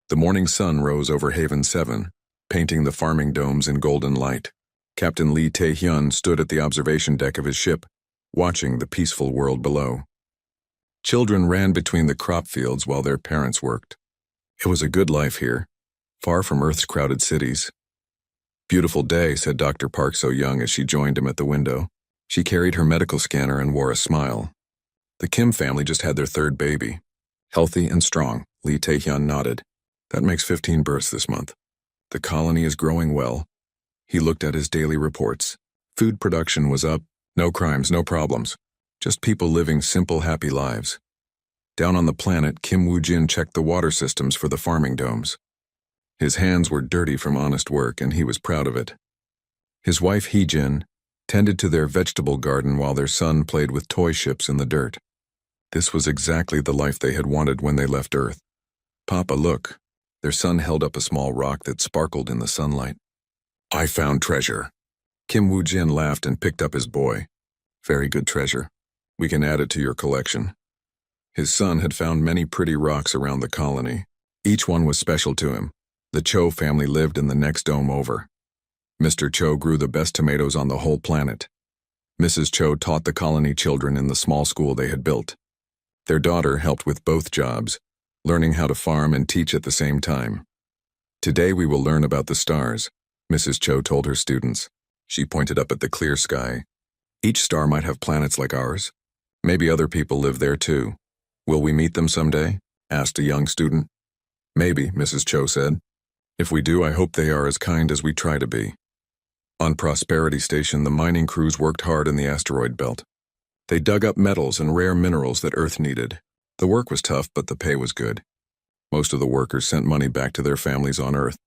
The morning sun rose over Haven 7, painting the farming domes in golden light. Captain Lee Tae-hyun stood at the observation deck of his ship, watching the peaceful world below. Children ran between the crop fields while their parents worked. It was a good life here, far from Earth's crowded cities. "Beautiful day," said Dr. Park So-young as she joined him at the window. She carried her medical scanner and wore a smile. The Kim family just had their third baby. Healthy and strong, Lee Tae-hyun nodded. That makes 15 births this month. The colony is growing well. He looked at his daily reports. Food production was up, no crimes, no problems. Just people living simple, happy lives. Down on the planet, Kim Woo-jin checked the water systems for the farming domes. His hands were dirty from honest work, and he was proud of it. His wife, Hee-jin, tended to their vegetable garden while their son played with toy ships in the dirt. This was exactly the life they had wanted when they left Earth. "Papa, look." Their son held up a small rock that sparkled in the sunlight. "I found treasure." Kim Woo-jin laughed and picked up his boy. "Very good treasure. We can add it to your collection." His son had found many pretty rocks around the colony. Each one was special to him. The Cho family lived in the next dome over. Mr. Cho grew the best tomatoes on the whole planet. Mrs. Cho taught the colony children in the small school they had built. Their daughter helped with both jobs, learning how to farm and teach at the same time. "Today we will learn about the stars," Mrs. Cho told her students. She pointed up at the clear sky. "Each star might have planets like ours. Maybe other people live there too. Will we meet them someday?" asked a young student. "Maybe," Mrs. Cho said. "If we do, I hope they are as kind as we try to be." On Prosperity Station, the mining crews worked hard in the asteroid belt. They dug up metals and rare minerals that Earth needed. The work was tough, but the pay was good. Most of the workers sent money back to their families on Earth.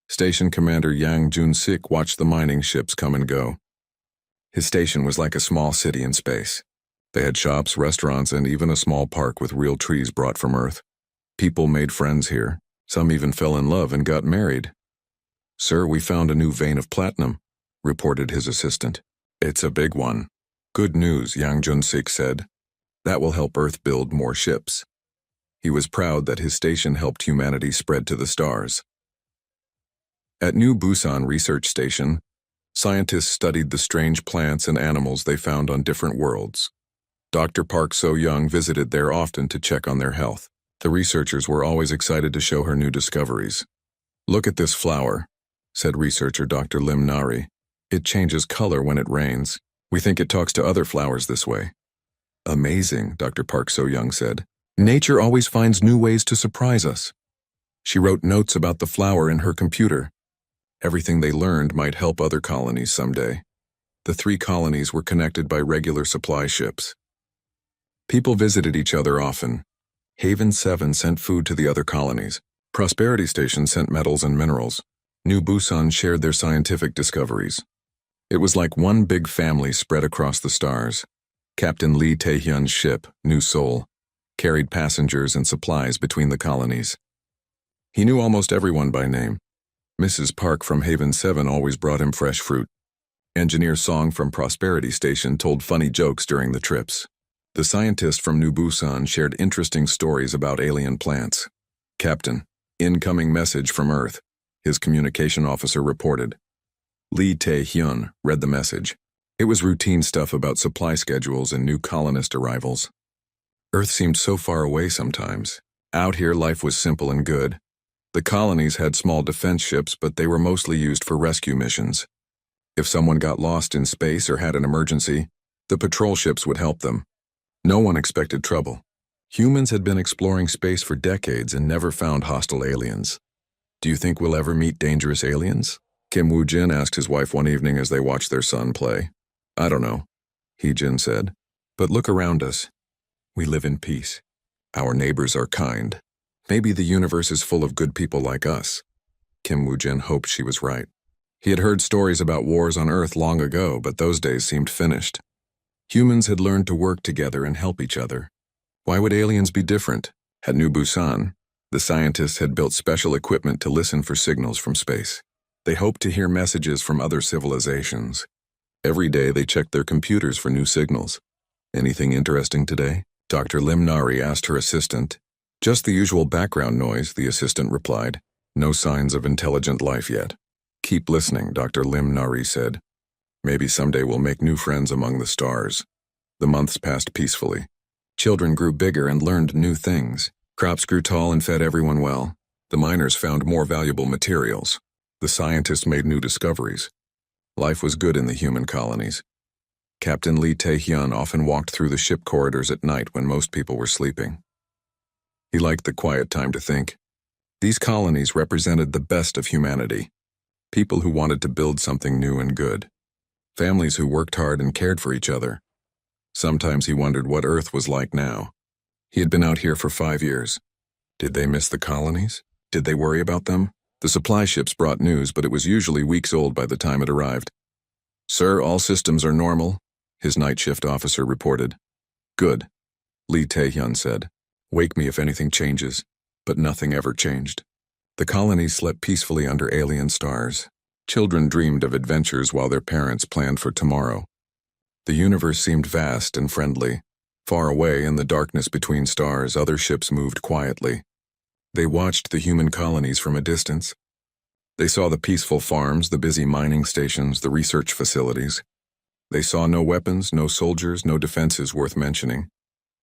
Station Commander Yang Jun-sik watched the mining ships come and go. His station was like a small city in space. They had shops, restaurants, and even a small park with real trees brought from Earth. People made friends here. Some even fell in love and got married. "Sir, we found a new vein of platinum," reported his assistant. "It's a big one." "Good news," Yang Jun-sik said. "That will help Earth build more ships." He was proud that his station helped humanity spread to the stars. At New Busan Research Station, scientists studied the strange plants and animals they found on different worlds. Dr. Park So-young visited there often to check on their health. The researchers were always excited to show her new discoveries. "Look at this flower," said researcher Dr. Lim Nari. "It changes color when it rains. We think it talks to other flowers this way." "Amazing," Dr. Park So-young said. "Nature always finds new ways to surprise us." She wrote notes about the flower in her computer. Everything they learned might help other colonies someday. The 3 colonies were connected by regular supply ships. People visited each other often. Haven 7 sent food to the other colonies. Prosperity Station sent metals and minerals. New Busan shared their scientific discoveries. It was like one big family spread across the stars. Captain Lee Tae-hyun's ship, New Seoul, carried passengers and supplies between the colonies. He knew almost everyone by name. Mrs. Park from Haven 7 always brought him fresh fruit. Engineer Song from Prosperity Station told funny jokes during the trips. The scientist from New Busan shared interesting stories about alien plants. "Captain, incoming message from Earth," his communication officer reported. Lee Tae-hyun read the message. It was routine stuff about supply schedules and new colonist arrivals. Earth seemed so far away sometimes. Out here, life was simple and good. The colonies had small defense ships, but they were mostly used for rescue missions. If someone got lost in space or had an emergency, the patrol ships would help them. No one expected trouble. Humans had been exploring space for decades and never found hostile aliens. "Do you think we'll ever meet dangerous aliens?" Kim Woo-jin asked his wife one evening as they watched their son play. "I don't know," Hee-jin said. "But look around us. We live in peace. Our neighbors are kind. Maybe the universe is full of good people like us." Kim Woo-jin hoped she was right. He had heard stories about wars on Earth long ago, but those days seemed finished. Humans had learned to work together and help each other. Why would aliens be different? At New Busan, the scientists had built special equipment to listen for signals from space. They hoped to hear messages from other civilizations. Every day they checked their computers for new signals. "Anything interesting today?" Dr. Lim Nari asked her assistant. Just the usual background noise, the assistant replied. No signs of intelligent life yet. Keep listening, Dr. Lim Nari said. Maybe someday we'll make new friends among the stars. The months passed peacefully. Children grew bigger and learned new things. Crops grew tall and fed everyone well. The miners found more valuable materials. The scientists made new discoveries. Life was good in the human colonies. Captain Lee Tae-hyun often walked through the ship corridors at night when most people were sleeping. He liked the quiet time to think. These colonies represented the best of humanity. People who wanted to build something new and good. Families who worked hard and cared for each other. Sometimes he wondered what Earth was like now. He had been out here for 5 years. Did they miss the colonies? Did they worry about them? The supply ships brought news, but it was usually weeks old by the time it arrived. Sir, all systems are normal, his night shift officer reported. Good, Lee Tae-hyun said. Wake me if anything changes. But nothing ever changed. The colonies slept peacefully under alien stars. Children dreamed of adventures while their parents planned for tomorrow. The universe seemed vast and friendly. Far away in the darkness between stars, other ships moved quietly. They watched the human colonies from a distance. They saw the peaceful farms, the busy mining stations, the research facilities. They saw no weapons, no soldiers, no defenses worth mentioning.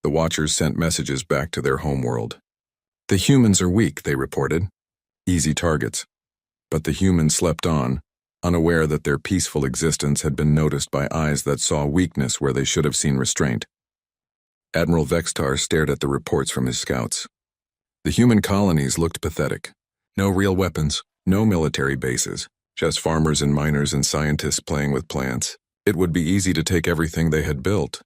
The watchers sent messages back to their homeworld. The humans are weak, they reported. Easy targets. But the humans slept on, unaware that their peaceful existence had been noticed by eyes that saw weakness where they should have seen restraint. Admiral Vextar stared at the reports from his scouts. The human colonies looked pathetic. No real weapons, no military bases, just farmers and miners and scientists playing with plants. It would be easy to take everything they had built.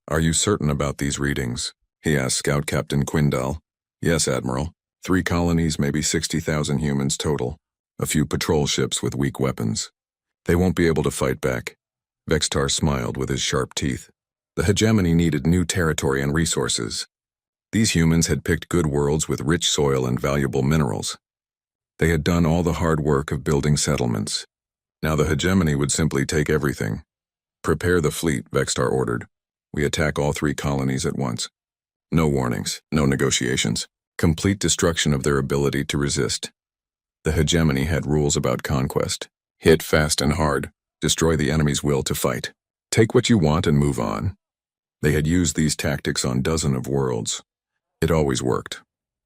Are you certain about these readings? He asked Scout Captain Quindal. Yes, Admiral. 3 colonies, maybe 60,000 humans total. A few patrol ships with weak weapons. They won't be able to fight back. Vextar smiled with his sharp teeth. The hegemony needed new territory and resources. These humans had picked good worlds with rich soil and valuable minerals. They had done all the hard work of building settlements. Now the hegemony would simply take everything. Prepare the fleet, Vextar ordered. We attack all 3 colonies at once. No warnings, no negotiations. Complete destruction of their ability to resist. The hegemony had rules about conquest. Hit fast and hard. Destroy the enemy's will to fight. Take what you want and move on. They had used these tactics on dozens of worlds. It always worked.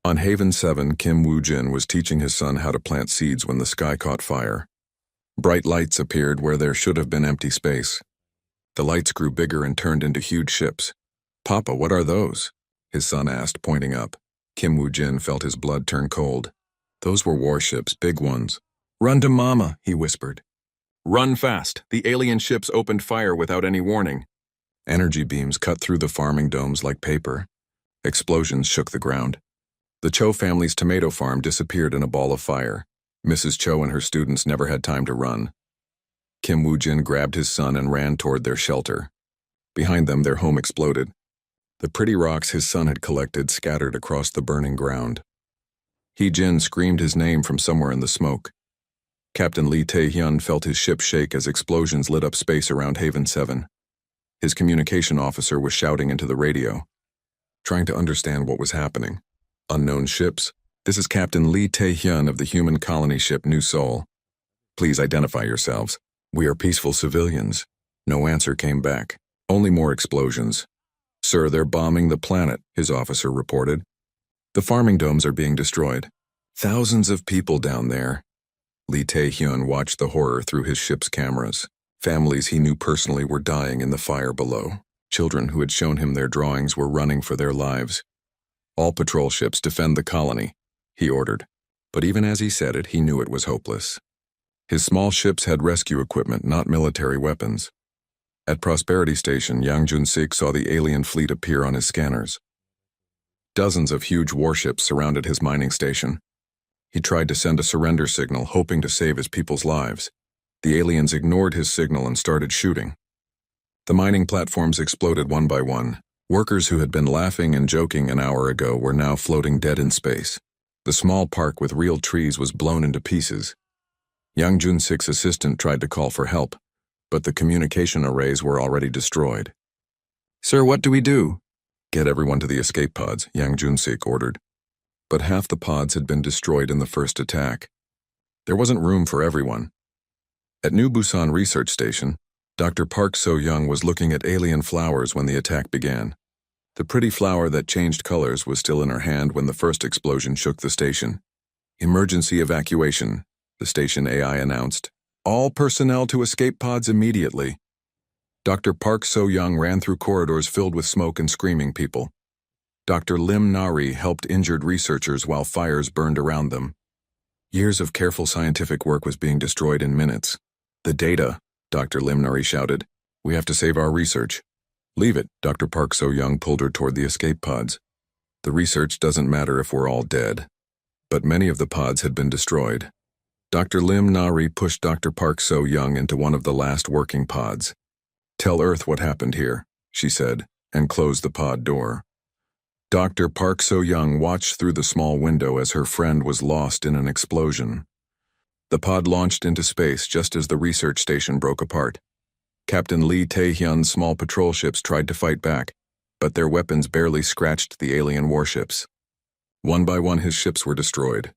On Haven 7, Kim Woo-jin was teaching his son how to plant seeds when the sky caught fire. Bright lights appeared where there should have been empty space. The lights grew bigger and turned into huge ships. Papa, what are those? His son asked, pointing up. Kim Woo-jin felt his blood turn cold. Those were warships, big ones. Run to Mama, he whispered. Run fast. The alien ships opened fire without any warning. Energy beams cut through the farming domes like paper. Explosions shook the ground. The Cho family's tomato farm disappeared in a ball of fire. Mrs. Cho and her students never had time to run. Kim Woo-jin grabbed his son and ran toward their shelter. Behind them, their home exploded. The pretty rocks his son had collected scattered across the burning ground. Hee-jin screamed his name from somewhere in the smoke. Captain Lee Tae-hyun felt his ship shake as explosions lit up space around Haven 7. His communication officer was shouting into the radio, trying to understand what was happening. Unknown ships. This is Captain Lee Tae-hyun of the human colony ship New Seoul. Please identify yourselves. We are peaceful civilians. No answer came back. Only more explosions. Sir, they're bombing the planet, his officer reported. The farming domes are being destroyed. Thousands of people down there. Lee Tae-hyun watched the horror through his ship's cameras. Families he knew personally were dying in the fire below. Children who had shown him their drawings were running for their lives. All patrol ships defend the colony, he ordered. But even as he said it, he knew it was hopeless. His small ships had rescue equipment, not military weapons. At Prosperity Station, Yang Jun-sik saw the alien fleet appear on his scanners. Dozens of huge warships surrounded his mining station. He tried to send a surrender signal, hoping to save his people's lives. The aliens ignored his signal and started shooting. The mining platforms exploded one by one. Workers who had been laughing and joking an hour ago were now floating dead in space. The small park with real trees was blown into pieces. Yang Jun-sik's assistant tried to call for help, but the communication arrays were already destroyed. Sir, what do we do? Get everyone to the escape pods, Yang Jun-sik ordered. but half the pods had been destroyed in the first attack. There wasn't room for everyone. At New Busan Research Station, Dr. Park So-young was looking at alien flowers when the attack began. The pretty flower that changed colors was still in her hand when the first explosion shook the station. "Emergency evacuation," the station AI announced. "All personnel to escape pods immediately." Dr. Park So-young ran through corridors filled with smoke and screaming people. Dr. Lim Nari helped injured researchers while fires burned around them. Years of careful scientific work was being destroyed in minutes. "The data," Dr. Lim Nari shouted. "We have to save our research." "Leave it," Dr. Park So-young pulled her toward the escape pods. "The research doesn't matter if we're all dead." But many of the pods had been destroyed. Dr. Lim Nari pushed Dr. Park So-young into one of the last working pods. "Tell Earth what happened here," she said, and closed the pod door. Dr. Park So-young watched through the small window as her friend was lost in an explosion. The pod launched into space just as the research station broke apart. Captain Lee Tae-hyun's small patrol ships tried to fight back, but their weapons barely scratched the alien warships. One by one his ships were destroyed.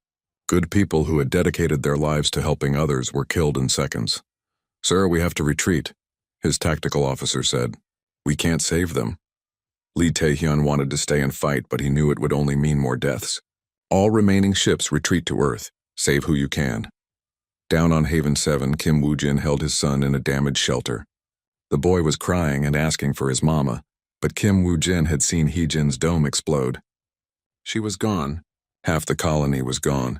Good people who had dedicated their lives to helping others were killed in seconds. "Sir, we have to retreat," his tactical officer said. "We can't save them." Lee Tae-hyun wanted to stay and fight, but he knew it would only mean more deaths. "All remaining ships retreat to Earth. Save who you can." Down on Haven 7, Kim Woo-jin held his son in a damaged shelter. The boy was crying and asking for his mama, but Kim Woo-jin had seen Hee-jin's dome explode. She was gone. Half the colony was gone.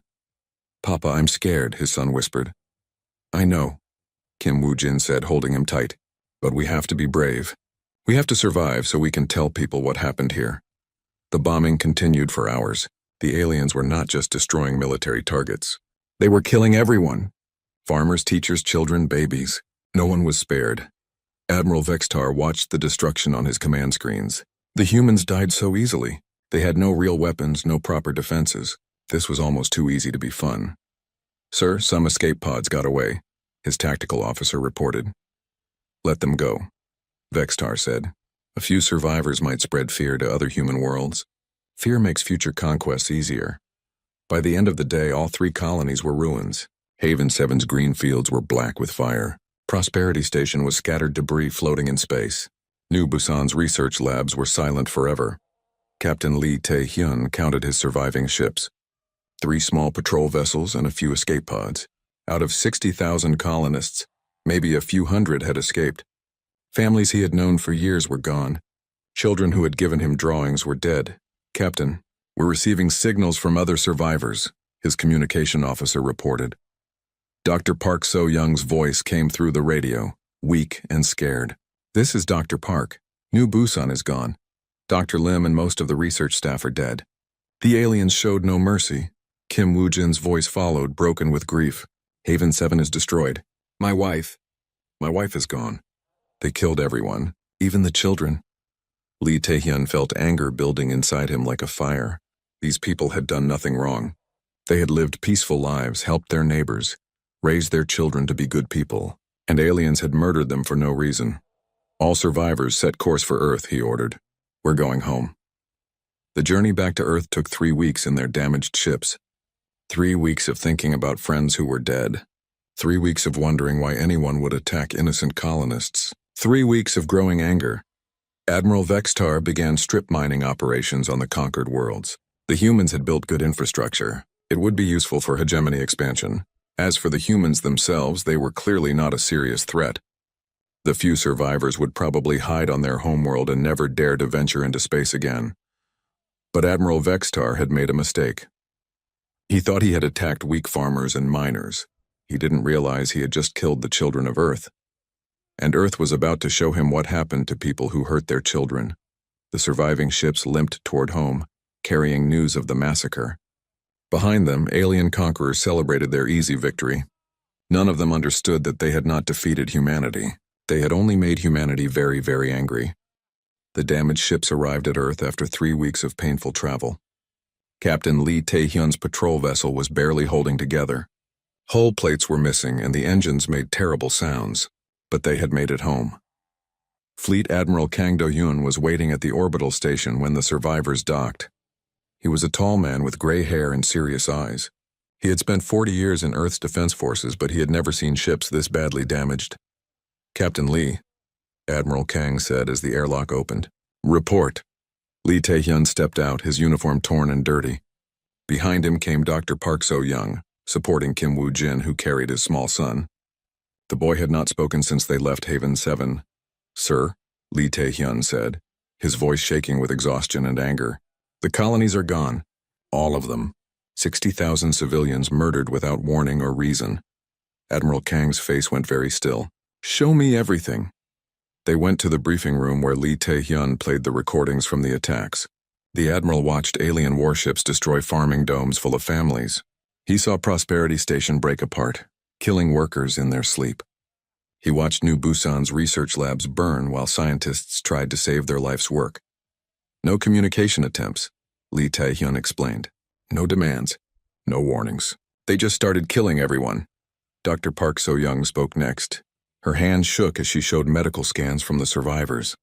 "Papa, I'm scared," his son whispered. "I know," Kim Woo-jin said, holding him tight. "But we have to be brave. We have to survive so we can tell people what happened here." The bombing continued for hours. The aliens were not just destroying military targets. They were killing everyone. Farmers, teachers, children, babies. No one was spared. Admiral Vextar watched the destruction on his command screens. The humans died so easily. They had no real weapons, no proper defenses. This was almost too easy to be fun. "Sir, some escape pods got away," his tactical officer reported. "Let them go," Vextar said. "A few survivors might spread fear to other human worlds. Fear makes future conquests easier." By the end of the day, all 3 colonies were ruins. Haven 7's green fields were black with fire. Prosperity Station was scattered debris floating in space. New Busan's research labs were silent forever. Captain Lee Tae-hyun counted his surviving ships. 3 small patrol vessels and a few escape pods. Out of 60,000 colonists, maybe a few hundred had escaped. Families he had known for years were gone. Children who had given him drawings were dead. "Captain, we're receiving signals from other survivors," his communication officer reported. Dr. Park So-young's voice came through the radio, weak and scared. "This is Dr. Park. New Busan is gone. Dr. Lim and most of the research staff are dead." "The aliens showed no mercy." Kim Woo-jin's voice followed, broken with grief. "Haven 7 is destroyed. My wife is gone. They killed everyone, even the children." Lee Tae-hyun felt anger building inside him like a fire. These people had done nothing wrong. They had lived peaceful lives, helped their neighbors, raised their children to be good people, and aliens had murdered them for no reason. "All survivors set course for Earth," he ordered. "We're going home." The journey back to Earth took 3 weeks in their damaged ships. 3 weeks of thinking about friends who were dead. 3 weeks of wondering why anyone would attack innocent colonists. 3 weeks of growing anger. Admiral Vextar began strip mining operations on the conquered worlds. The humans had built good infrastructure. It would be useful for hegemony expansion. As for the humans themselves, they were clearly not a serious threat. The few survivors would probably hide on their homeworld and never dare to venture into space again. But Admiral Vextar had made a mistake. He thought he had attacked weak farmers and miners. He didn't realize he had just killed the children of Earth. And Earth was about to show him what happened to people who hurt their children. The surviving ships limped toward home, carrying news of the massacre. Behind them, alien conquerors celebrated their easy victory. None of them understood that they had not defeated humanity. They had only made humanity very, very angry. The damaged ships arrived at Earth after 3 weeks of painful travel. Captain Lee Tae-hyun's patrol vessel was barely holding together. Hull plates were missing and the engines made terrible sounds, but they had made it home. Fleet Admiral Kang Do-hyun was waiting at the orbital station when the survivors docked. He was a tall man with gray hair and serious eyes. He had spent 40 years in Earth's defense forces, but he had never seen ships this badly damaged. "Captain Lee," Admiral Kang said as the airlock opened. "Report." Lee Tae-hyun stepped out, his uniform torn and dirty. Behind him came Dr. Park So-young, supporting Kim Woo-jin, who carried his small son. The boy had not spoken since they left Haven 7. "Sir," Lee Tae-hyun said, his voice shaking with exhaustion and anger. "The colonies are gone. All of them. 60,000 civilians murdered without warning or reason." Admiral Kang's face went very still. "Show me everything." They went to the briefing room where Lee Tae-hyun played the recordings from the attacks. The Admiral watched alien warships destroy farming domes full of families. He saw Prosperity Station break apart, killing workers in their sleep. He watched New Busan's research labs burn while scientists tried to save their life's work. "No communication attempts," Lee Tae-hyun explained. "No demands. No warnings. They just started killing everyone." Dr. Park So-young spoke next. Her hands shook as she showed medical scans from the survivors.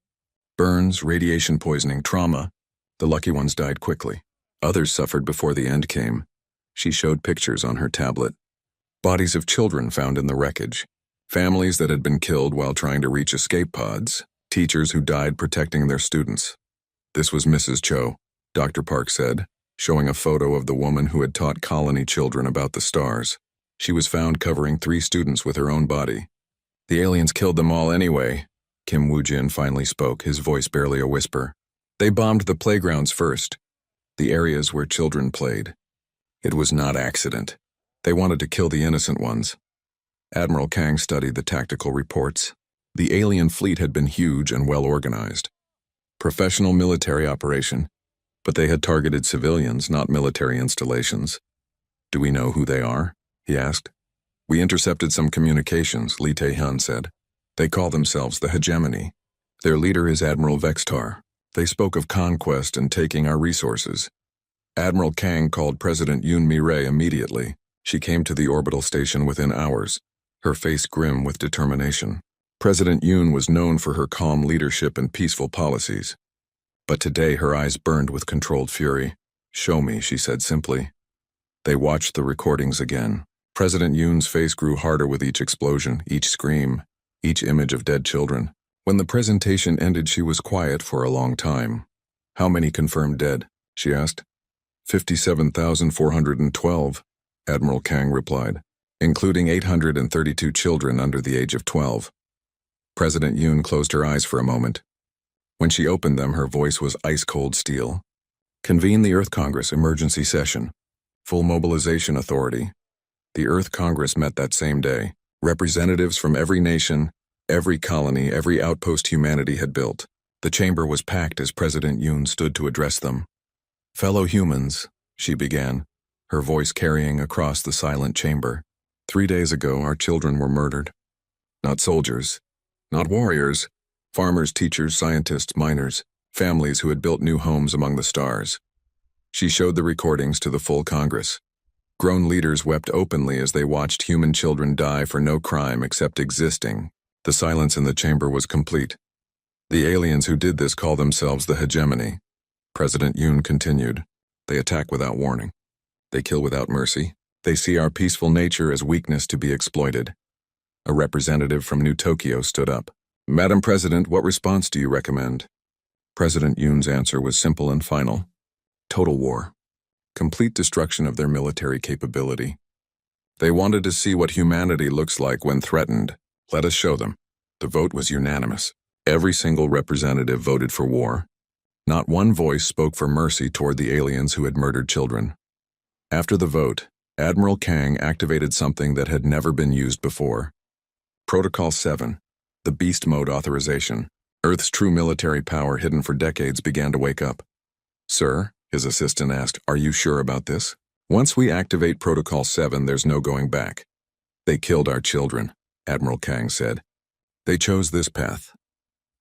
Burns, radiation poisoning, trauma. The lucky ones died quickly. Others suffered before the end came. She showed pictures on her tablet. Bodies of children found in the wreckage. Families that had been killed while trying to reach escape pods. Teachers who died protecting their students. "This was Mrs. Cho," Dr. Park said, showing a photo of the woman who had taught colony children about the stars. She was found covering 3 students with her own body. "The aliens killed them all anyway," Kim Woo-jin finally spoke, his voice barely a whisper. "They bombed the playgrounds first, the areas where children played. It was not accident. They wanted to kill the innocent ones." Admiral Kang studied the tactical reports. The alien fleet had been huge and well organized. Professional military operation, but they had targeted civilians, not military installations. "Do we know who they are?" he asked. "We intercepted some communications," Lee Tae-hyun said. "They call themselves the Hegemony. Their leader is Admiral Vextar. They spoke of conquest and taking our resources." Admiral Kang called President Yoon Mi-rae immediately. She came to the orbital station within hours, her face grim with determination. President Yoon was known for her calm leadership and peaceful policies. But today her eyes burned with controlled fury. "Show me," she said simply. They watched the recordings again. President Yoon's face grew harder with each explosion, each scream, each image of dead children. When the presentation ended, she was quiet for a long time. "How many confirmed dead?" she asked. 57,412, Admiral Kang replied, including 832 children under the age of 12. President Yoon closed her eyes for a moment. When she opened them, her voice was ice-cold steel. "Convene the Earth Congress emergency session. Full mobilization authority." The Earth Congress met that same day. Representatives from every nation, every colony, every outpost humanity had built. The chamber was packed as President Yoon stood to address them. "Fellow humans," she began, her voice carrying across the silent chamber. 3 days ago, our children were murdered. Not soldiers, not warriors, farmers, teachers, scientists, miners, families who had built new homes among the stars. She showed the recordings to the full Congress. Grown leaders wept openly as they watched human children die for no crime except existing. The silence in the chamber was complete. "The aliens who did this call themselves the Hegemony," President Yoon continued. "They attack without warning. They kill without mercy. They see our peaceful nature as weakness to be exploited." A representative from New Tokyo stood up. "Madam President, what response do you recommend?" President Yoon's answer was simple and final. Total war. Complete destruction of their military capability. They wanted to see what humanity looks like when threatened. Let us show them. The vote was unanimous. Every single representative voted for war. Not one voice spoke for mercy toward the aliens who had murdered children. After the vote, Admiral Kang activated something that had never been used before. Protocol 7, the Beast Mode authorization. Earth's true military power hidden for decades began to wake up. "Sir," his assistant asked, "are you sure about this?" "Once we activate Protocol 7, there's no going back." "They killed our children," Admiral Kang said. "They chose this path."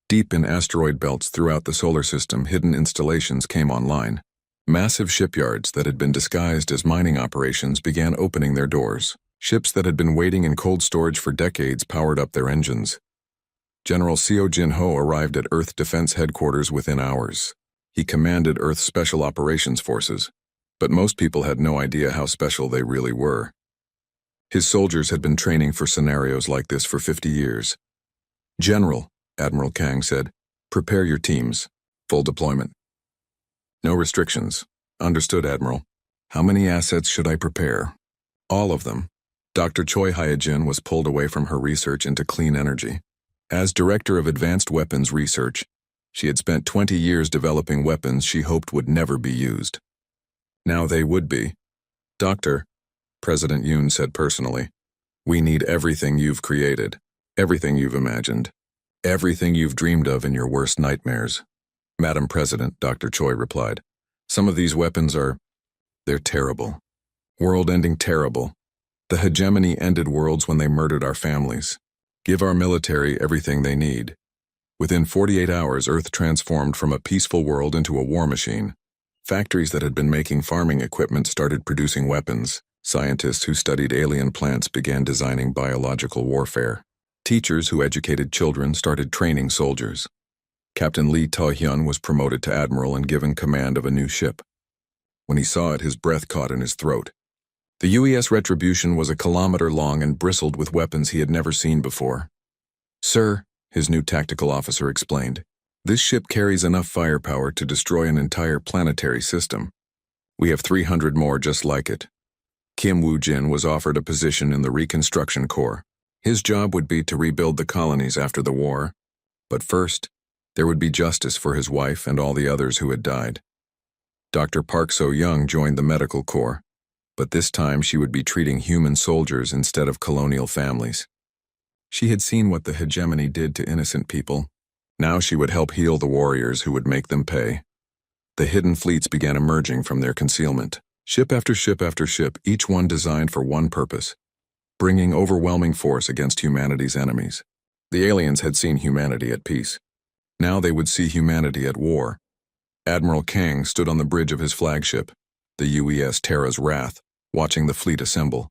Deep in asteroid belts throughout the solar system, hidden installations came online. Massive shipyards that had been disguised as mining operations began opening their doors. Ships that had been waiting in cold storage for decades powered up their engines. General Seo Jin-ho arrived at Earth Defense Headquarters within hours. He commanded Earth's Special Operations Forces, but most people had no idea how special they really were. His soldiers had been training for scenarios like this for 50 years. "General," Admiral Kang said, "prepare your teams. Full deployment." "No restrictions." "Understood, Admiral." "How many assets should I prepare?" "All of them." Dr. Choi Hyojin was pulled away from her research into clean energy. As Director of Advanced Weapons Research, she had spent 20 years developing weapons she hoped would never be used. Now they would be. "Doctor," President Yoon said personally, "we need everything you've created, everything you've imagined, everything you've dreamed of in your worst nightmares." "Madam President," Dr. Choi replied, "some of these weapons they're terrible. World-ending terrible. The hegemony ended worlds when they murdered our families. Give our military everything they need." Within 48 hours, Earth transformed from a peaceful world into a war machine. Factories that had been making farming equipment started producing weapons. Scientists who studied alien plants began designing biological warfare. Teachers who educated children started training soldiers. Captain Lee Tae-hyun was promoted to admiral and given command of a new ship. When he saw it, his breath caught in his throat. The UES Retribution was a kilometer long and bristled with weapons he had never seen before. "Sir," his new tactical officer explained, "this ship carries enough firepower to destroy an entire planetary system. We have 300 more just like it." Kim Woo-jin was offered a position in the Reconstruction Corps. His job would be to rebuild the colonies after the war, but first, there would be justice for his wife and all the others who had died. Dr. Park So-young joined the Medical Corps, but this time she would be treating human soldiers instead of colonial families. She had seen what the hegemony did to innocent people. Now she would help heal the warriors who would make them pay. The hidden fleets began emerging from their concealment. Ship after ship after ship, each one designed for one purpose: bringing overwhelming force against humanity's enemies. The aliens had seen humanity at peace. Now they would see humanity at war. Admiral Kang stood on the bridge of his flagship, the UES Terra's Wrath, watching the fleet assemble.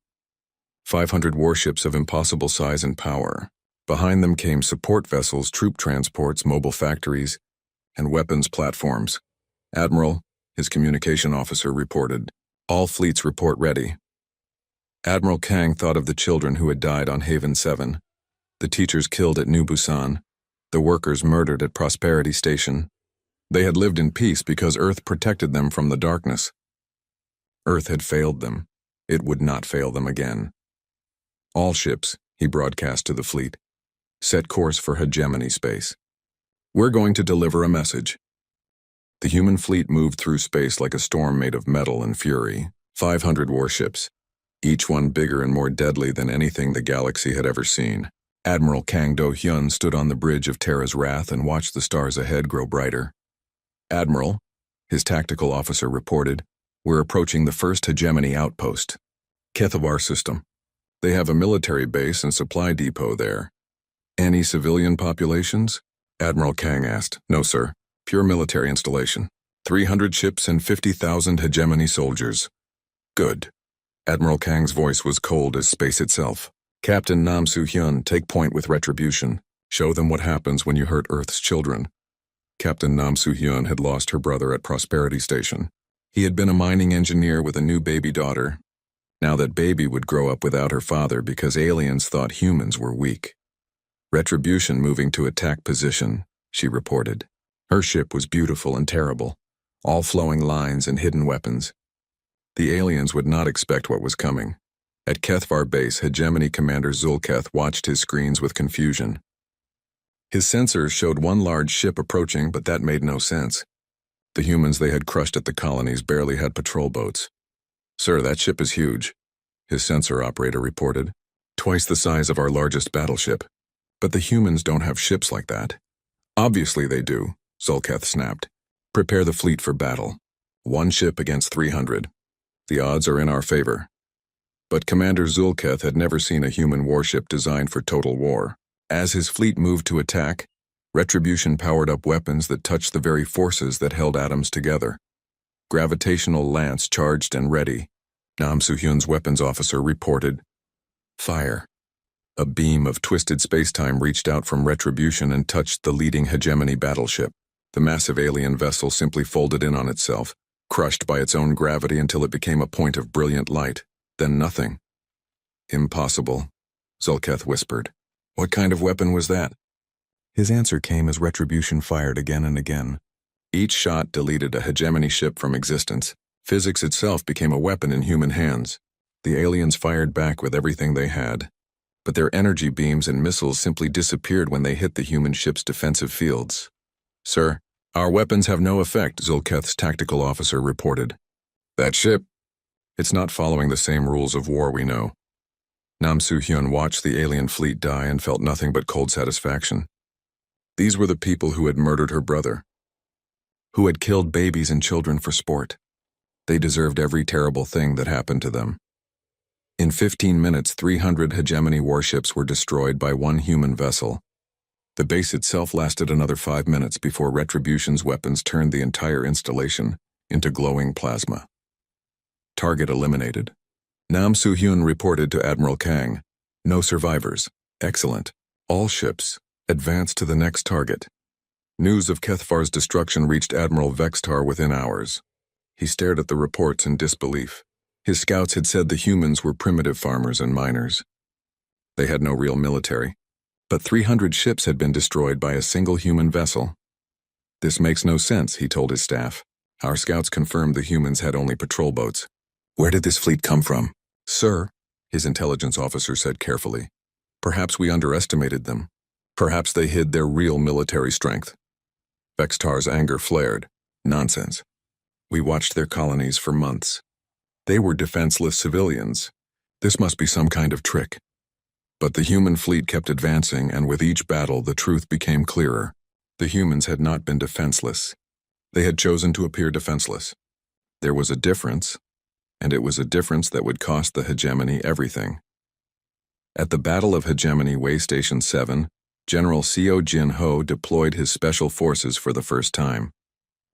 500 warships of impossible size and power. Behind them came support vessels, troop transports, mobile factories, and weapons platforms. "Admiral," his communication officer reported, "all fleets report ready." Admiral Kang thought of the children who had died on Haven 7, the teachers killed at New Busan, the workers murdered at Prosperity Station. They had lived in peace because Earth protected them from the darkness. Earth had failed them. It would not fail them again. "All ships," he broadcast to the fleet, "set course for hegemony space. We're going to deliver a message." The human fleet moved through space like a storm made of metal and fury. 500 warships, each one bigger and more deadly than anything the galaxy had ever seen. Admiral Kang Do-hyun stood on the bridge of Terra's Wrath and watched the stars ahead grow brighter. "Admiral," his tactical officer reported, "we're approaching the first hegemony outpost, Kethavar system. They have a military base and supply depot there." "Any civilian populations?" Admiral Kang asked. "No, sir. Pure military installation. 300 ships and 50,000 hegemony soldiers." "Good." Admiral Kang's voice was cold as space itself. "Captain Nam Soo-hyun, take point with Retribution. Show them what happens when you hurt Earth's children." Captain Nam Soo-hyun had lost her brother at Prosperity Station. He had been a mining engineer with a new baby daughter. Now that baby would grow up without her father because aliens thought humans were weak. "Retribution moving to attack position," she reported. Her ship was beautiful and terrible, all flowing lines and hidden weapons. The aliens would not expect what was coming. At Kethvar base, hegemony commander Zulketh watched his screens with confusion. His sensors showed one large ship approaching, but that made no sense. The humans they had crushed at the colonies barely had patrol boats. "Sir, that ship is huge," his sensor operator reported. "Twice the size of our largest battleship. But the humans don't have ships like that." "Obviously they do," Zulketh snapped. "Prepare the fleet for battle. 1 ship against 300. The odds are in our favor." But Commander Zulketh had never seen a human warship designed for total war. As his fleet moved to attack, Retribution powered up weapons that touched the very forces that held atoms together. Gravitational lance charged and ready. Nam Soo-hyun's weapons officer reported. Fire. A beam of twisted spacetime reached out from Retribution and touched the leading hegemony battleship. The massive alien vessel simply folded in on itself, crushed by its own gravity until it became a point of brilliant light, then nothing. Impossible, Zulketh whispered. What kind of weapon was that? His answer came as Retribution fired again and again. Each shot deleted a hegemony ship from existence. Physics itself became a weapon in human hands. The aliens fired back with everything they had, but their energy beams and missiles simply disappeared when they hit the human ship's defensive fields. Sir, our weapons have no effect, Zulketh's tactical officer reported. That ship? It's not following the same rules of war we know. Nam Soo-hyun watched the alien fleet die and felt nothing but cold satisfaction. These were the people who had murdered her brother, who had killed babies and children for sport. They deserved every terrible thing that happened to them. In 15 minutes, 300 hegemony warships were destroyed by one human vessel. The base itself lasted another 5 minutes before Retribution's weapons turned the entire installation into glowing plasma. Target eliminated. Nam Soo-hyun reported to Admiral Kang. No survivors. Excellent. All ships. Advance to the next target. News of Kethfar's destruction reached Admiral Vextar within hours. He stared at the reports in disbelief. His scouts had said the humans were primitive farmers and miners. They had no real military. But 300 ships had been destroyed by a single human vessel. This makes no sense, he told his staff. Our scouts confirmed the humans had only patrol boats. Where did this fleet come from? Sir, his intelligence officer said carefully. Perhaps we underestimated them. Perhaps they hid their real military strength. Vextar's anger flared. Nonsense. We watched their colonies for months. They were defenseless civilians. This must be some kind of trick. But the human fleet kept advancing, and with each battle the truth became clearer. The humans had not been defenseless. They had chosen to appear defenseless. There was a difference, and it was a difference that would cost the hegemony everything. At the Battle of Hegemony Way Station 7, General Seo Jin-ho deployed his special forces for the first time.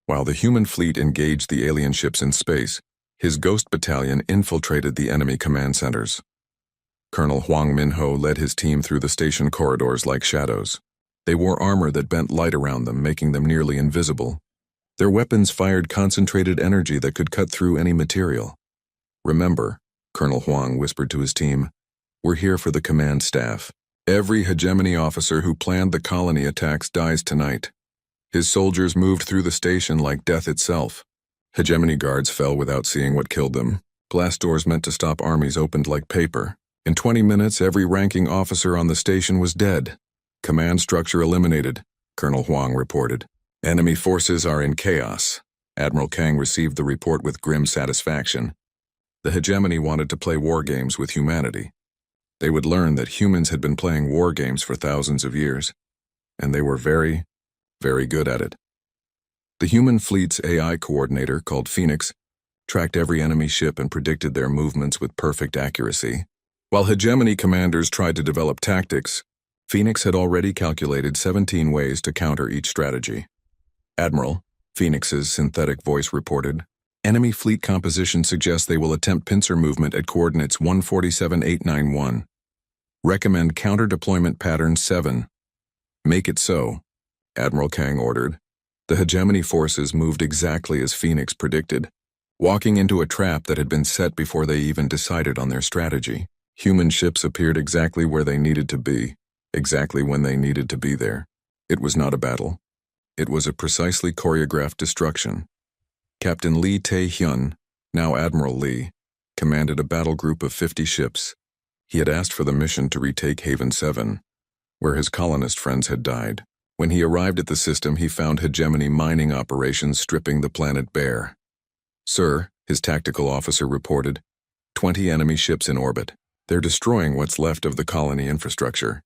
While the human fleet engaged the alien ships in space, his Ghost Battalion infiltrated the enemy command centers. Colonel Hwang Min-ho led his team through the station corridors like shadows. They wore armor that bent light around them, making them nearly invisible. Their weapons fired concentrated energy that could cut through any material. Remember, Colonel Hwang whispered to his team, we're here for the command staff. Every hegemony officer who planned the colony attacks dies tonight. His soldiers moved through the station like death itself. Hegemony guards fell without seeing what killed them. Blast doors meant to stop armies opened like paper. In 20 minutes, every ranking officer on the station was dead. Command structure eliminated, Colonel Hwang reported. Enemy forces are in chaos. Admiral Kang received the report with grim satisfaction. The hegemony wanted to play war games with humanity. They would learn that humans had been playing war games for thousands of years, and they were very, very good at it. The human fleet's AI coordinator, called Phoenix, tracked every enemy ship and predicted their movements with perfect accuracy. While hegemony commanders tried to develop tactics, Phoenix had already calculated 17 ways to counter each strategy. Admiral, Phoenix's synthetic voice reported, enemy fleet composition suggests they will attempt pincer movement at coordinates 147891. Recommend counter-deployment pattern 7. Make it so, Admiral Kang ordered. The hegemony forces moved exactly as Phoenix predicted, walking into a trap that had been set before they even decided on their strategy. Human ships appeared exactly where they needed to be, exactly when they needed to be there. It was not a battle. It was a precisely choreographed destruction. Captain Lee Tae-hyun, now Admiral Lee, commanded a battle group of 50 ships. He had asked for the mission to retake Haven 7, where his colonist friends had died. When he arrived at the system, he found hegemony mining operations stripping the planet bare. Sir, his tactical officer reported, 20 enemy ships in orbit. They're destroying what's left of the colony infrastructure.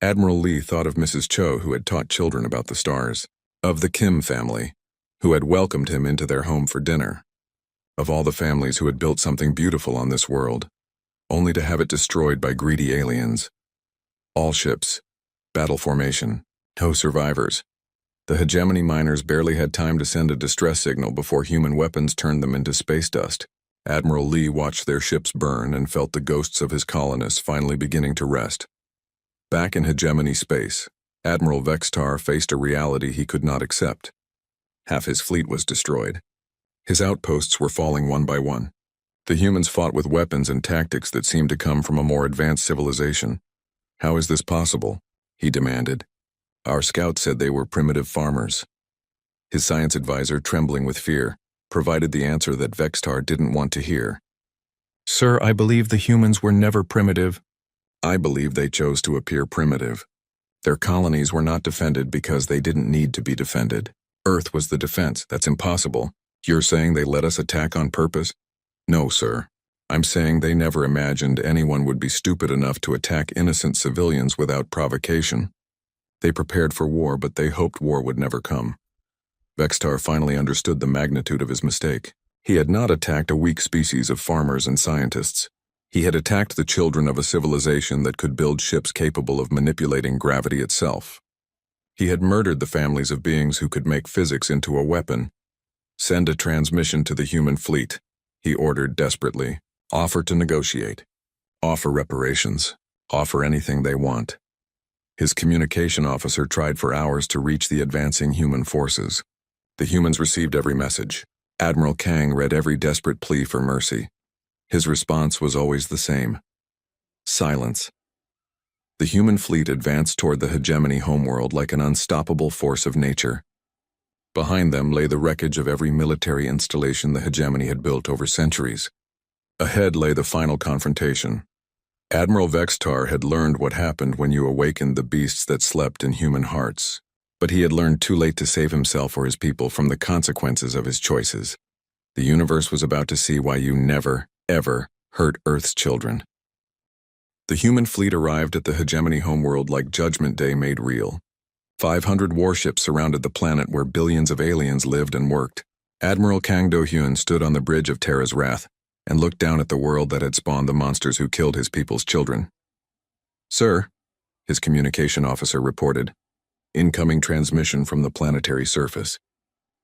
Admiral Lee thought of Mrs. Cho, who had taught children about the stars, of the Kim family, who had welcomed him into their home for dinner, of all the families who had built something beautiful on this world, only to have it destroyed by greedy aliens. All ships, battle formation, no survivors. The hegemony miners barely had time to send a distress signal before human weapons turned them into space dust. Admiral Lee watched their ships burn and felt the ghosts of his colonists finally beginning to rest. Back in hegemony space, Admiral Vextar faced a reality he could not accept. Half his fleet was destroyed. His outposts were falling one by one. The humans fought with weapons and tactics that seemed to come from a more advanced civilization. "How is this possible?" he demanded. "Our scouts said they were primitive farmers." His science advisor, trembling with fear, provided the answer that Vextar didn't want to hear. "Sir, I believe the humans were never primitive. I believe they chose to appear primitive. Their colonies were not defended because they didn't need to be defended. Earth was the defense. That's impossible. You're saying they let us attack on purpose?" "No, sir. I'm saying they never imagined anyone would be stupid enough to attack innocent civilians without provocation. They prepared for war, but they hoped war would never come." Vextar finally understood the magnitude of his mistake. He had not attacked a weak species of farmers and scientists. He had attacked the children of a civilization that could build ships capable of manipulating gravity itself. He had murdered the families of beings who could make physics into a weapon. "Send a transmission to the human fleet," he ordered desperately. "Offer to negotiate. Offer reparations. Offer anything they want." His communication officer tried for hours to reach the advancing human forces. The humans received every message. Admiral Kang read every desperate plea for mercy. His response was always the same: silence. The human fleet advanced toward the hegemony homeworld like an unstoppable force of nature. Behind them lay the wreckage of every military installation the hegemony had built over centuries. Ahead lay the final confrontation. Admiral Vextar had learned what happened when you awakened the beasts that slept in human hearts. But he had learned too late to save himself or his people from the consequences of his choices. The universe was about to see why you never, ever hurt Earth's children. The human fleet arrived at the hegemony homeworld like Judgment Day made real. 500 warships surrounded the planet where billions of aliens lived and worked. Admiral Kang Do-hyun stood on the bridge of Terra's wrath and looked down at the world that had spawned the monsters who killed his people's children. "Sir," his communication officer reported, "incoming transmission from the planetary surface.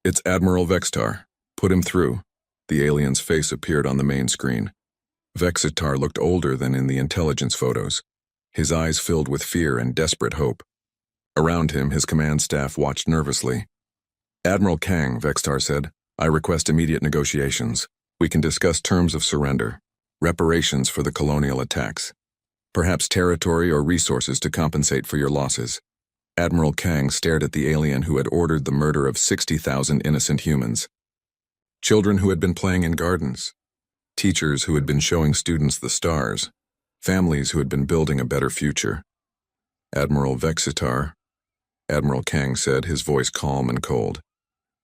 It's Admiral Vextar. Put him through." The alien's face appeared on the main screen. Vextar looked older than in the intelligence photos. His eyes filled with fear and desperate hope. Around him, his command staff watched nervously. "Admiral Kang," Vextar said, "I request immediate negotiations. We can discuss terms of surrender, reparations for the colonial attacks, perhaps territory or resources to compensate for your losses." Admiral Kang stared at the alien who had ordered the murder of 60,000 innocent humans. Children who had been playing in gardens, teachers who had been showing students the stars, families who had been building a better future. "Admiral Vextar," Admiral Kang said, his voice calm and cold,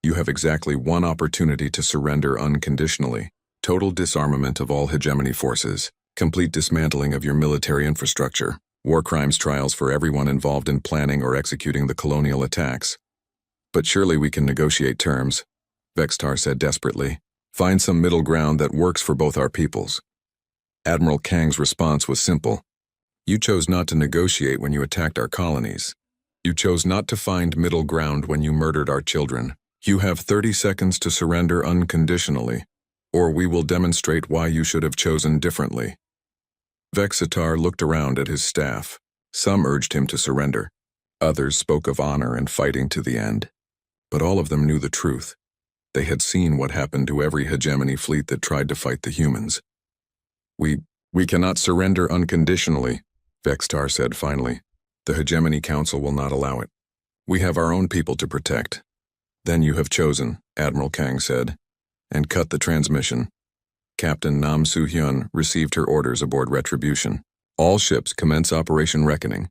"you have exactly one opportunity to surrender unconditionally: total disarmament of all hegemony forces, complete dismantling of your military infrastructure, war crimes trials for everyone involved in planning or executing the colonial attacks." "But surely we can negotiate terms," Vextar said desperately. "Find some middle ground that works for both our peoples." Admiral Kang's response was simple. "You chose not to negotiate when you attacked our colonies. You chose not to find middle ground when you murdered our children. You have 30 seconds to surrender unconditionally, or we will demonstrate why you should have chosen differently." Vextar looked around at his staff. Some urged him to surrender. Others spoke of honor and fighting to the end. But all of them knew the truth. They had seen what happened to every hegemony fleet that tried to fight the humans. We cannot surrender unconditionally," Vextar said finally. "The Hegemony Council will not allow it. We have our own people to protect." "Then you have chosen," Admiral Kang said, and cut the transmission. Captain Nam Soo-hyun received her orders aboard Retribution. "All ships commence Operation Reckoning.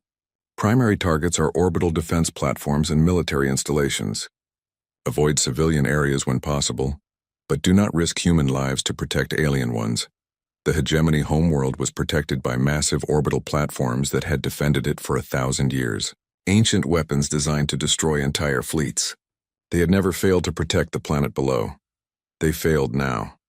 Primary targets are orbital defense platforms and military installations. Avoid civilian areas when possible, but do not risk human lives to protect alien ones." The hegemony homeworld was protected by massive orbital platforms that had defended it for 1,000 years. Ancient weapons designed to destroy entire fleets. They had never failed to protect the planet below. They failed now.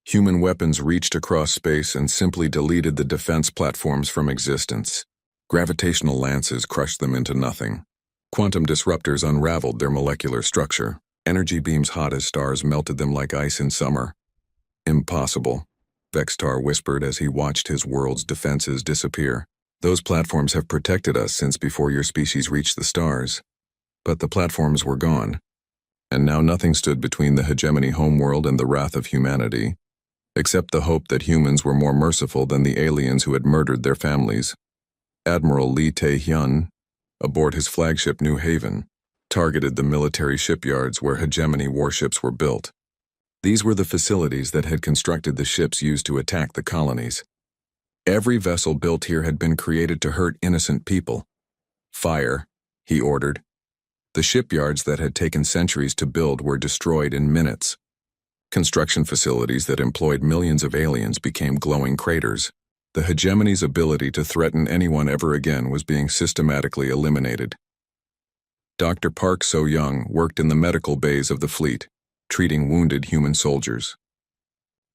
Human weapons reached across space and simply deleted the defense platforms from existence. Gravitational lances crushed them into nothing. Quantum disruptors unraveled their molecular structure. Energy beams hot as stars melted them like ice in summer. "Impossible," Vextar whispered as he watched his world's defenses disappear. Those platforms have protected us since before your species reached the stars. But the platforms were gone, and now nothing stood between the hegemony homeworld and the wrath of humanity, except the hope that humans were more merciful than the aliens who had murdered their families. Admiral Lee Tae-hyun, aboard his flagship New Haven, targeted the military shipyards where hegemony warships were built. These were the facilities that had constructed the ships used to attack the colonies. Every vessel built here had been created to hurt innocent people. Fire, he ordered. The shipyards that had taken centuries to build were destroyed in minutes. Construction facilities that employed millions of aliens became glowing craters. The hegemony's ability to threaten anyone ever again was being systematically eliminated. Dr. Park So-young worked in the medical bays of the fleet, treating wounded human soldiers.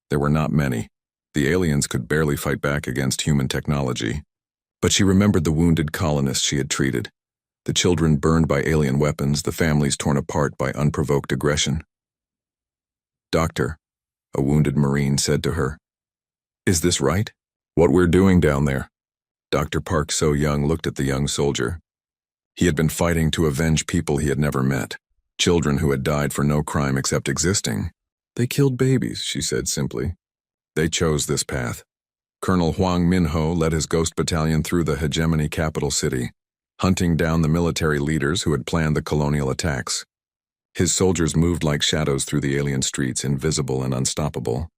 There were not many. The aliens could barely fight back against human technology. But she remembered the wounded colonists she had treated. The children burned by alien weapons, the families torn apart by unprovoked aggression. "Doctor," a wounded Marine said to her, "is this right? What we're doing down there?" Dr. Park So-young looked at the young soldier. He had been fighting to avenge people he had never met, children who had died for no crime except existing. "They killed babies," she said simply. "They chose this path." Colonel Hwang Min-ho led his ghost battalion through the hegemony capital city, hunting down the military leaders who had planned the colonial attacks. His soldiers moved like shadows through the alien streets, invisible and unstoppable.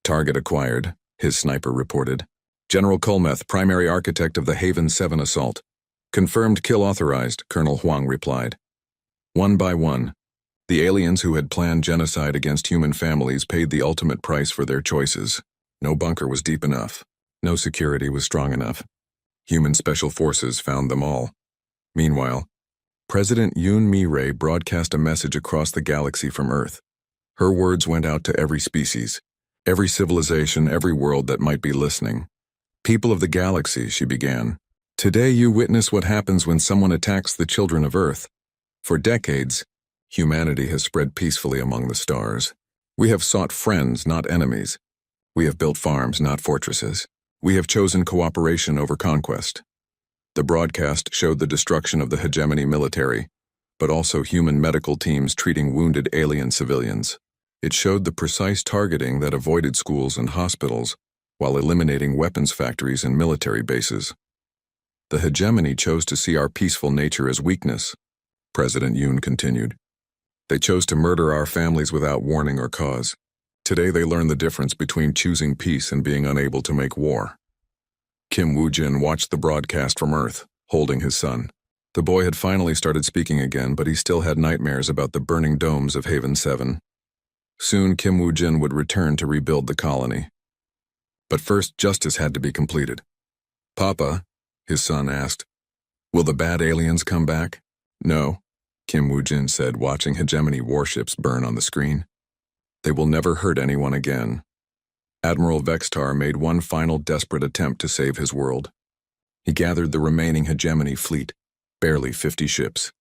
"Target acquired," his sniper reported. "General Kulmeth, primary architect of the Haven 7 assault." "Confirmed kill authorized," Colonel Hwang replied. One by one, the aliens who had planned genocide against human families paid the ultimate price for their choices. No bunker was deep enough. No security was strong enough. Human special forces found them all. Meanwhile, President Yoon Mi-rae broadcast a message across the galaxy from Earth. Her words went out to every species, every civilization, every world that might be listening. "People of the galaxy," she began. "Today you witness what happens when someone attacks the children of Earth. For decades, humanity has spread peacefully among the stars. We have sought friends, not enemies. We have built farms, not fortresses. We have chosen cooperation over conquest." The broadcast showed the destruction of the hegemony military, but also human medical teams treating wounded alien civilians. It showed the precise targeting that avoided schools and hospitals, while eliminating weapons factories and military bases. "The hegemony chose to see our peaceful nature as weakness," President Yoon continued. "They chose to murder our families without warning or cause. Today they learn the difference between choosing peace and being unable to make war." Kim Woo-jin watched the broadcast from Earth, holding his son. The boy had finally started speaking again, but he still had nightmares about the burning domes of Haven 7. Soon Kim Woo-jin would return to rebuild the colony. But first, justice had to be completed. "Papa," his son asked, "will the bad aliens come back?" "No," Kim Woo-jin said, watching hegemony warships burn on the screen. "They will never hurt anyone again." Admiral Vextar made one final desperate attempt to save his world. He gathered the remaining hegemony fleet, barely 50 ships,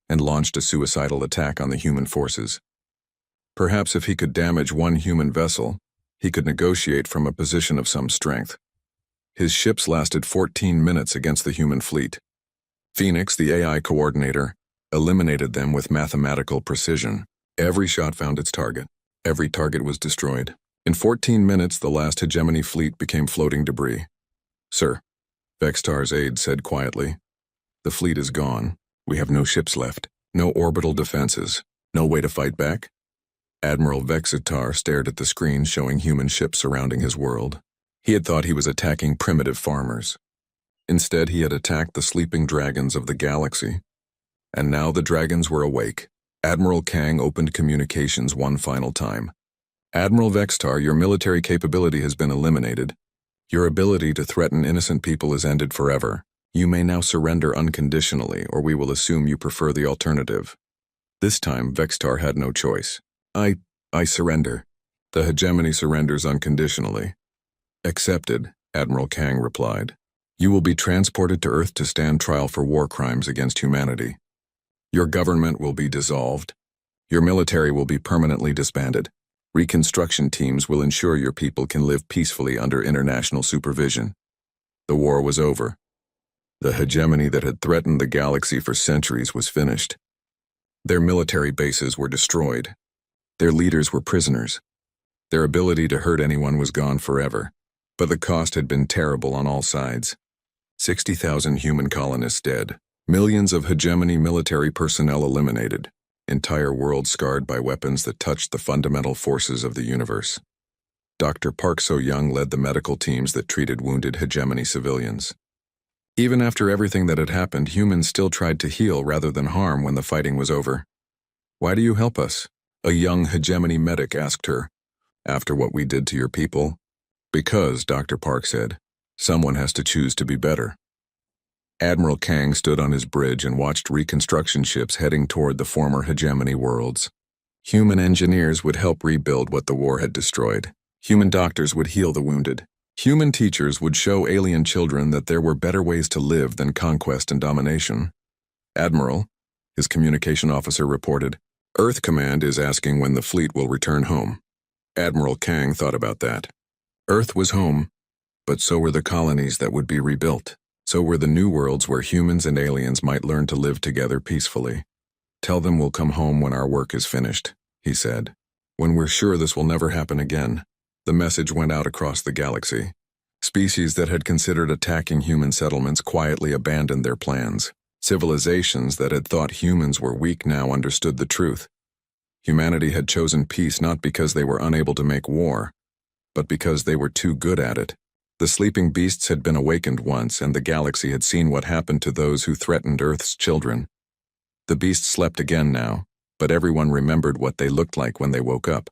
and launched a suicidal attack on the human forces. Perhaps if he could damage one human vessel, he could negotiate from a position of some strength. His ships lasted 14 minutes against the human fleet. Phoenix, the AI coordinator, eliminated them with mathematical precision. Every shot found its target. Every target was destroyed. In 14 minutes, the last hegemony fleet became floating debris. "Sir," Vextar's aide said quietly, "the fleet is gone. We have no ships left, no orbital defenses, no way to fight back." Admiral Vextar stared at the screen showing human ships surrounding his world. He had thought he was attacking primitive farmers. Instead, he had attacked the sleeping dragons of the galaxy. And now the dragons were awake. Admiral Kang opened communications one final time. "Admiral Vextar, your military capability has been eliminated. Your ability to threaten innocent people is ended forever. You may now surrender unconditionally, or we will assume you prefer the alternative." This time, Vextar had no choice. I surrender." "The hegemony surrenders unconditionally." "Accepted," Admiral Kang replied. "You will be transported to Earth to stand trial for war crimes against humanity. Your government will be dissolved. Your military will be permanently disbanded. Reconstruction teams will ensure your people can live peacefully under international supervision." The war was over. The hegemony that had threatened the galaxy for centuries was finished. Their military bases were destroyed. Their leaders were prisoners. Their ability to hurt anyone was gone forever, but the cost had been terrible on all sides. 60,000 human colonists dead, millions of hegemony military personnel eliminated, entire worlds scarred by weapons that touched the fundamental forces of the universe. Dr. Park So-young led the medical teams that treated wounded hegemony civilians. Even after everything that had happened, humans still tried to heal rather than harm when the fighting was over. "Why do you help us?" a young hegemony medic asked her. "After what we did to your people?" "Because," Dr. Park said, "someone has to choose to be better." Admiral Kang stood on his bridge and watched reconstruction ships heading toward the former hegemony worlds. Human engineers would help rebuild what the war had destroyed. Human doctors would heal the wounded. Human teachers would show alien children that there were better ways to live than conquest and domination. "Admiral," his communication officer reported, "Earth Command is asking when the fleet will return home." Admiral Kang thought about that. Earth was home, but so were the colonies that would be rebuilt. So were the new worlds where humans and aliens might learn to live together peacefully. "Tell them we'll come home when our work is finished," he said. "When we're sure this will never happen again." The message went out across the galaxy. Species that had considered attacking human settlements quietly abandoned their plans. Civilizations that had thought humans were weak now understood the truth. Humanity had chosen peace not because they were unable to make war, but because they were too good at it. The sleeping beasts had been awakened once, and the galaxy had seen what happened to those who threatened Earth's children. The beasts slept again now, but everyone remembered what they looked like when they woke up.